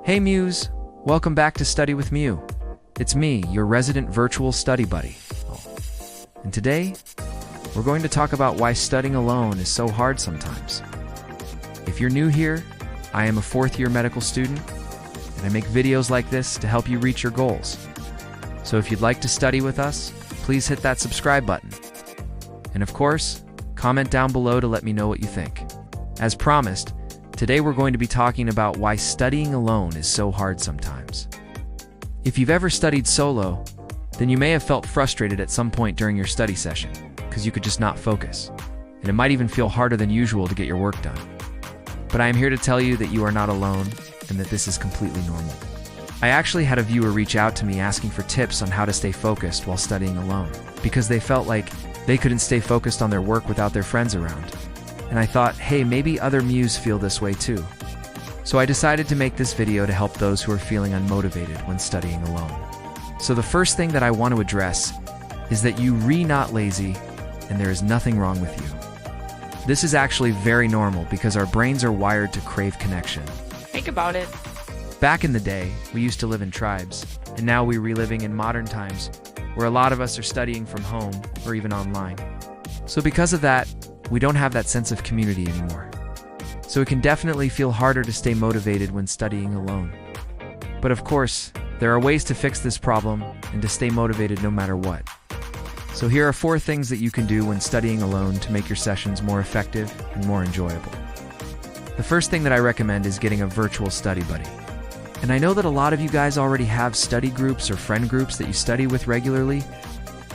Hey Muse, welcome back to Study with Mew. It's me, your resident virtual study buddy. And today, we're going to talk about why studying alone is so hard sometimes. If you're new here, I am a fourth-year medical student, and I make videos like this to help you reach your goals. So if you'd like to study with us, please hit that subscribe button. And of course, comment down below to let me know what you think. As promised, today we're going to be talking about why studying alone is so hard sometimes. If you've ever studied solo, then you may have felt frustrated at some point during your study session, because you could just not focus, and it might even feel harder than usual to get your work done. But I am here to tell you that you are not alone, and that this is completely normal. I actually had a viewer reach out to me asking for tips on how to stay focused while studying alone, because they felt like they couldn't stay focused on their work without their friends around. And I thought, hey, maybe other Mews feel this way too. So I decided to make this video to help those who are feeling unmotivated when studying alone. So the first thing that I want to address is that you're not lazy, and there is nothing wrong with you. This is actually very normal because our brains are wired to crave connection. Think about it. Back in the day, we used to live in tribes, and now we're reliving in modern times, where a lot of us are studying from home or even online. So because of that, we don't have that sense of community anymore. So it can definitely feel harder to stay motivated when studying alone. But of course, there are ways to fix this problem and to stay motivated no matter what. So here are 4 things that you can do when studying alone to make your sessions more effective and more enjoyable. The first thing that I recommend is getting a virtual study buddy. And I know that a lot of you guys already have study groups or friend groups that you study with regularly,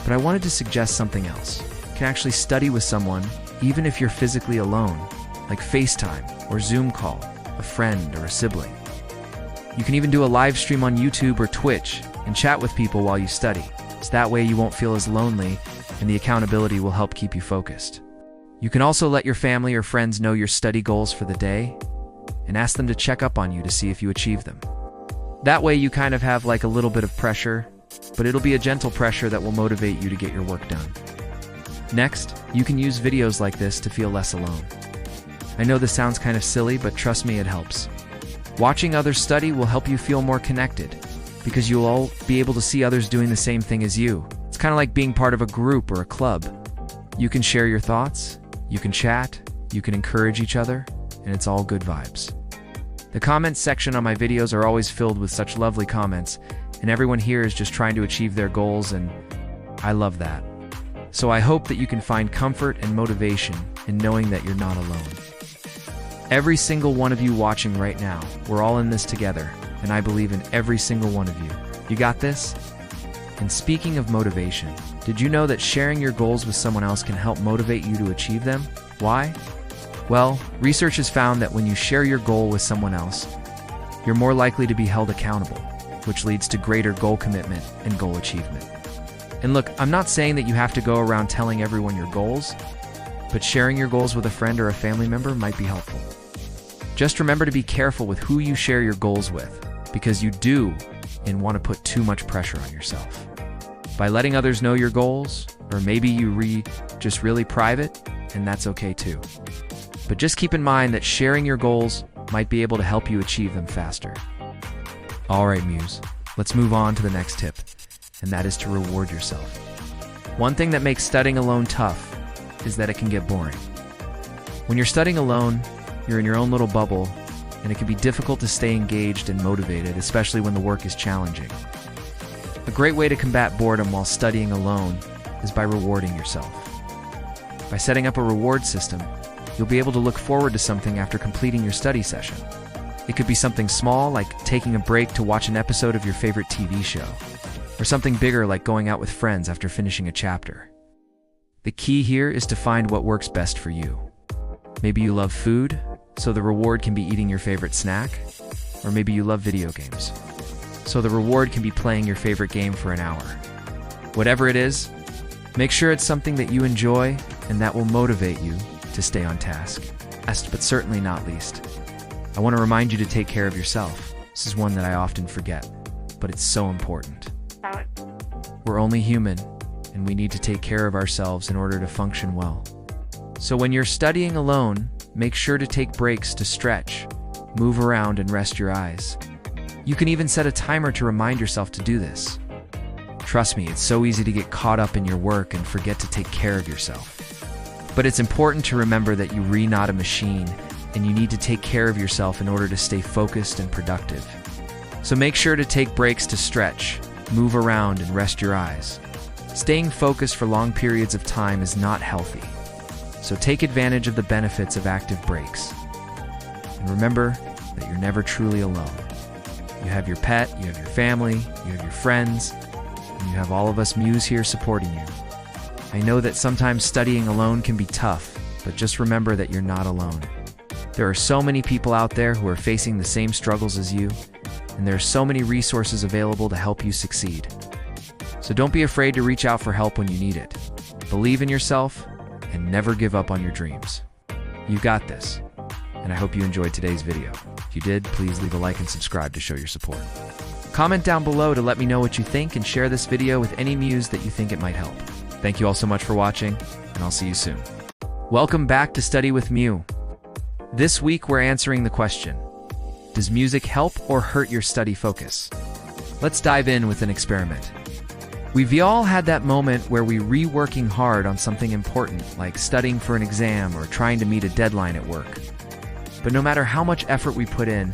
but I wanted to suggest something else. You can actually study with someone even if you're physically alone, like FaceTime or Zoom call, a friend or a sibling. You can even do a live stream on YouTube or Twitch and chat with people while you study, so that way you won't feel as lonely and the accountability will help keep you focused. You can also let your family or friends know your study goals for the day and ask them to check up on you to see if you achieve them. That way you kind of have like a little bit of pressure, but it'll be a gentle pressure that will motivate you to get your work done. Next, you can use videos like this to feel less alone. I know this sounds kind of silly, but trust me, it helps. Watching others study will help you feel more connected, because you'll all be able to see others doing the same thing as you. It's kind of like being part of a group or a club. You can share your thoughts, you can chat, you can encourage each other, and it's all good vibes. The comments section on my videos are always filled with such lovely comments, and everyone here is just trying to achieve their goals, and I love that. So I hope that you can find comfort and motivation in knowing that you're not alone. Every single one of you watching right now, we're all in this together, and I believe in every single one of you. You got this? And speaking of motivation, did you know that sharing your goals with someone else can help motivate you to achieve them? Why? Well, research has found that when you share your goal with someone else, you're more likely to be held accountable, which leads to greater goal commitment and goal achievement. And look, I'm not saying that you have to go around telling everyone your goals, but sharing your goals with a friend or a family member might be helpful. Just remember to be careful with who you share your goals with, because you do and want to put too much pressure on yourself. By letting others know your goals, or maybe you just really private, and that's okay too. But just keep in mind that sharing your goals might be able to help you achieve them faster. All right, Muse, let's move on to the next tip, and that is to reward yourself. One thing that makes studying alone tough is that it can get boring. When you're studying alone, you're in your own little bubble, and it can be difficult to stay engaged and motivated, especially when the work is challenging. A great way to combat boredom while studying alone is by rewarding yourself. By setting up a reward system, you'll be able to look forward to something after completing your study session. It could be something small, like taking a break to watch an episode of your favorite TV show, or something bigger like going out with friends after finishing a chapter. The key here is to find what works best for you. Maybe you love food, so the reward can be eating your favorite snack, or maybe you love video games, so the reward can be playing your favorite game for an hour. Whatever it is, make sure it's something that you enjoy and that will motivate you to stay on task. Last but certainly not least, I want to remind you to take care of yourself. This is one that I often forget, but it's so important. We're only human, and we need to take care of ourselves in order to function well. So when you're studying alone, make sure to take breaks to stretch, move around, and rest your eyes. You can even set a timer to remind yourself to do this. Trust me, it's so easy to get caught up in your work and forget to take care of yourself. But it's important to remember that you're not a machine, and you need to take care of yourself in order to stay focused and productive. So make sure to take breaks to stretch, move around, and rest your eyes. Staying focused for long periods of time is not healthy. So take advantage of the benefits of active breaks. And remember that you're never truly alone. You have your pet, you have your family, you have your friends, and you have all of us Mews here supporting you. I know that sometimes studying alone can be tough, but just remember that you're not alone. There are so many people out there who are facing the same struggles as you, and there are so many resources available to help you succeed. So don't be afraid to reach out for help when you need it. Believe in yourself and never give up on your dreams. You got this, and I hope you enjoyed today's video. If you did, please leave a like and subscribe to show your support. Comment down below to let me know what you think and share this video with any Mews that you think it might help. Thank you all so much for watching, and I'll see you soon. Welcome back to Study with Mew. This week we're answering the question, does music help or hurt your study focus? Let's dive in with an experiment. We've all had that moment where we're working hard on something important, like studying for an exam or trying to meet a deadline at work. But no matter how much effort we put in,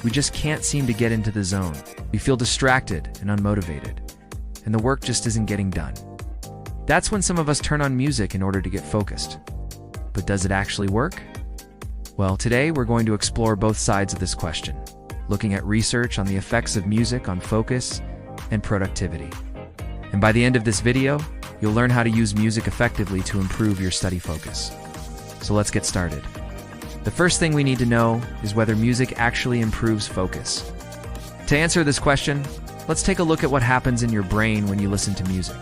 we just can't seem to get into the zone. We feel distracted and unmotivated, and the work just isn't getting done. That's when some of us turn on music in order to get focused. But does it actually work? Well, today we're going to explore both sides of this question, looking at research on the effects of music on focus and productivity. And by the end of this video, you'll learn how to use music effectively to improve your study focus. So let's get started. The first thing we need to know is whether music actually improves focus. To answer this question, let's take a look at what happens in your brain when you listen to music.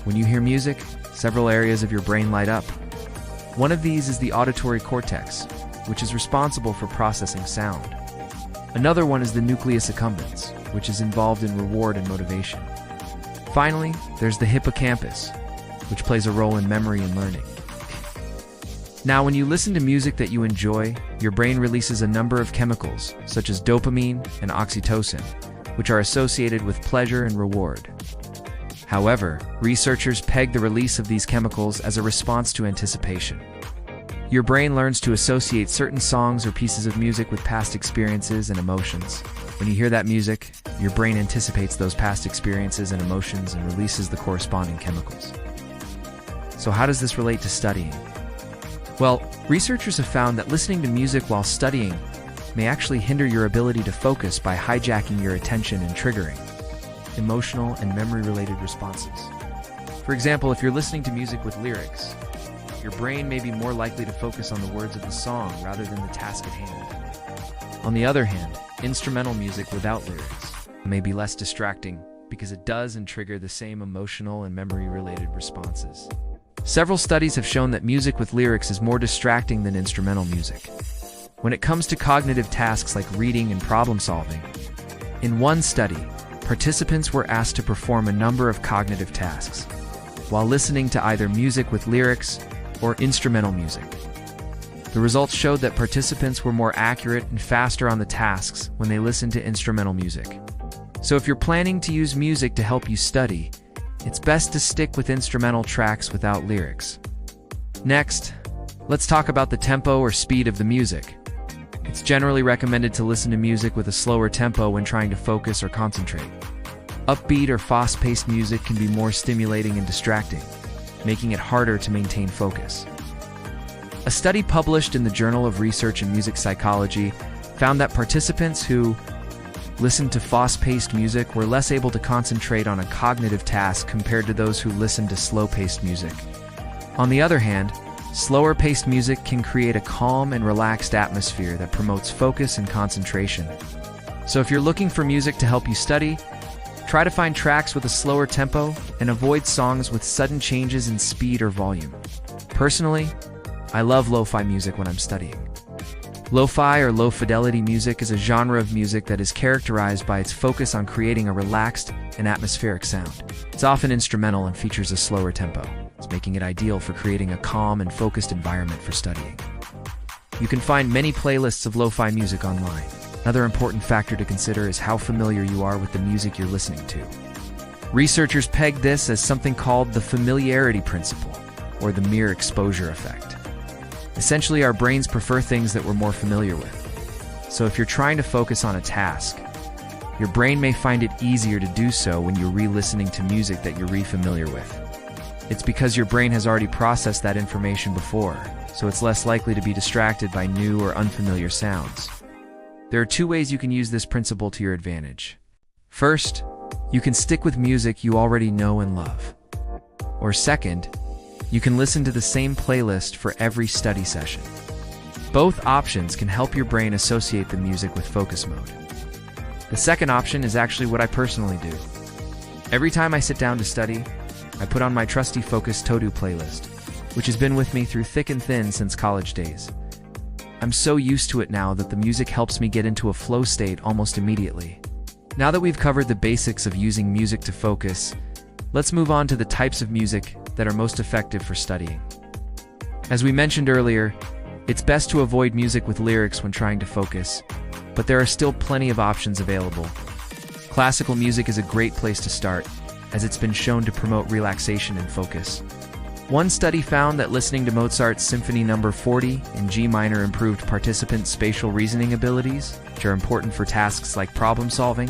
When you hear music, several areas of your brain light up. One of these is the auditory cortex, which is responsible for processing sound. Another one is the nucleus accumbens, which is involved in reward and motivation. Finally, there's the hippocampus, which plays a role in memory and learning. Now, when you listen to music that you enjoy, your brain releases a number of chemicals, such as dopamine and oxytocin, which are associated with pleasure and reward. However, researchers peg the release of these chemicals as a response to anticipation. Your brain learns to associate certain songs or pieces of music with past experiences and emotions. When you hear that music, your brain anticipates those past experiences and emotions and releases the corresponding chemicals. So how does this relate to studying? Well, researchers have found that listening to music while studying may actually hinder your ability to focus by hijacking your attention and triggering emotional and memory-related responses. For example, if you're listening to music with lyrics, your brain may be more likely to focus on the words of the song rather than the task at hand. On the other hand, instrumental music without lyrics may be less distracting because it doesn't trigger the same emotional and memory-related responses. Several studies have shown that music with lyrics is more distracting than instrumental music. When it comes to cognitive tasks like reading and problem solving, in one study, participants were asked to perform a number of cognitive tasks while listening to either music with lyrics or instrumental music. The results showed that participants were more accurate and faster on the tasks when they listened to instrumental music. So if you're planning to use music to help you study, it's best to stick with instrumental tracks without lyrics. Next, let's talk about the tempo or speed of the music. It's generally recommended to listen to music with a slower tempo when trying to focus or concentrate. Upbeat or fast-paced music can be more stimulating and distracting, making it harder to maintain focus. A study published in the Journal of Research in Music Psychology found that participants who listened to fast-paced music were less able to concentrate on a cognitive task compared to those who listened to slow-paced music. On the other hand, slower-paced music can create a calm and relaxed atmosphere that promotes focus and concentration. So if you're looking for music to help you study, try to find tracks with a slower tempo and avoid songs with sudden changes in speed or volume. Personally, I love lo-fi music when I'm studying. Lo-fi or low-fidelity music is a genre of music that is characterized by its focus on creating a relaxed and atmospheric sound. It's often instrumental and features a slower tempo. It's making it ideal for creating a calm and focused environment for studying. You can find many playlists of lo-fi music online. Another important factor to consider is how familiar you are with the music you're listening to. Researchers peg this as something called the familiarity principle, or the mere exposure effect. Essentially, our brains prefer things that we're more familiar with. So if you're trying to focus on a task, your brain may find it easier to do so when you're re-listening to music that you're re-familiar with. It's because your brain has already processed that information before, so it's less likely to be distracted by new or unfamiliar sounds. There are two ways you can use this principle to your advantage. First, you can stick with music you already know and love. Or second, you can listen to the same playlist for every study session. Both options can help your brain associate the music with focus mode. The second option is actually what I personally do. Every time I sit down to study, I put on my trusty Focus To-Do playlist, which has been with me through thick and thin since college days. I'm so used to it now that the music helps me get into a flow state almost immediately. Now that we've covered the basics of using music to focus, let's move on to the types of music that are most effective for studying. As we mentioned earlier, it's best to avoid music with lyrics when trying to focus, but there are still plenty of options available. Classical music is a great place to start, as it's been shown to promote relaxation and focus. One study found that listening to Mozart's Symphony No. 40 in G minor improved participants' spatial reasoning abilities, which are important for tasks like problem solving.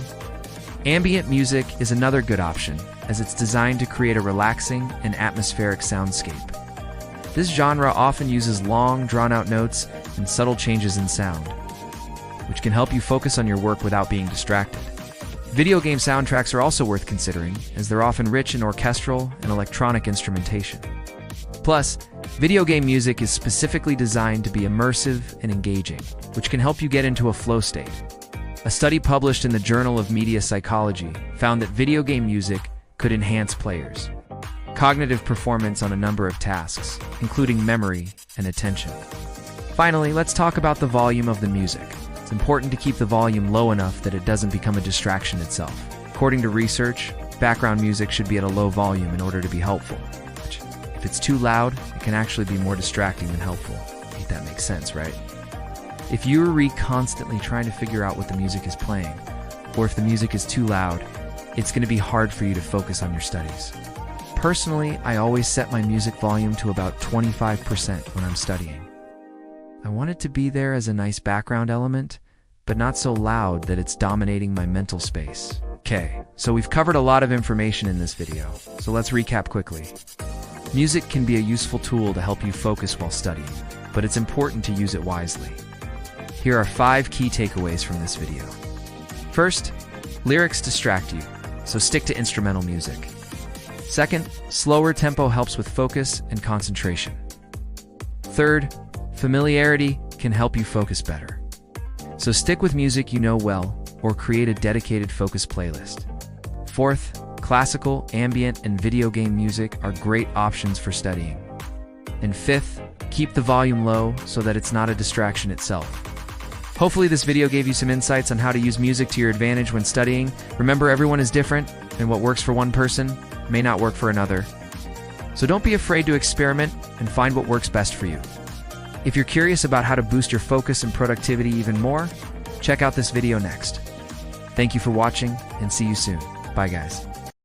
Ambient music is another good option, as it's designed to create a relaxing and atmospheric soundscape. This genre often uses long, drawn-out notes and subtle changes in sound, which can help you focus on your work without being distracted. Video game soundtracks are also worth considering, as they're often rich in orchestral and electronic instrumentation. Plus, video game music is specifically designed to be immersive and engaging, which can help you get into a flow state. A study published in the Journal of Media Psychology found that video game music could enhance players' cognitive performance on a number of tasks, including memory and attention. Finally, let's talk about the volume of the music. It's important to keep the volume low enough that it doesn't become a distraction itself. According to research, background music should be at a low volume in order to be helpful. If it's too loud, it can actually be more distracting than helpful. I think that makes sense, right? If you're constantly trying to figure out what the music is playing, or if the music is too loud, it's going to be hard for you to focus on your studies. Personally, I always set my music volume to about 25% when I'm studying. I want it to be there as a nice background element, but not so loud that it's dominating my mental space. Okay, so we've covered a lot of information in this video, so let's recap quickly. Music can be a useful tool to help you focus while studying, but it's important to use it wisely. Here are 5 key takeaways from this video. First, lyrics distract you, so stick to instrumental music. Second, slower tempo helps with focus and concentration. Third, familiarity can help you focus better. So stick with music you know well, or create a dedicated focus playlist. Fourth, classical, ambient, and video game music are great options for studying. And fifth, keep the volume low so that it's not a distraction itself. Hopefully this video gave you some insights on how to use music to your advantage when studying. Remember, everyone is different, and what works for one person may not work for another. So don't be afraid to experiment and find what works best for you. If you're curious about how to boost your focus and productivity even more, check out this video next. Thank you for watching, and see you soon. Bye, guys.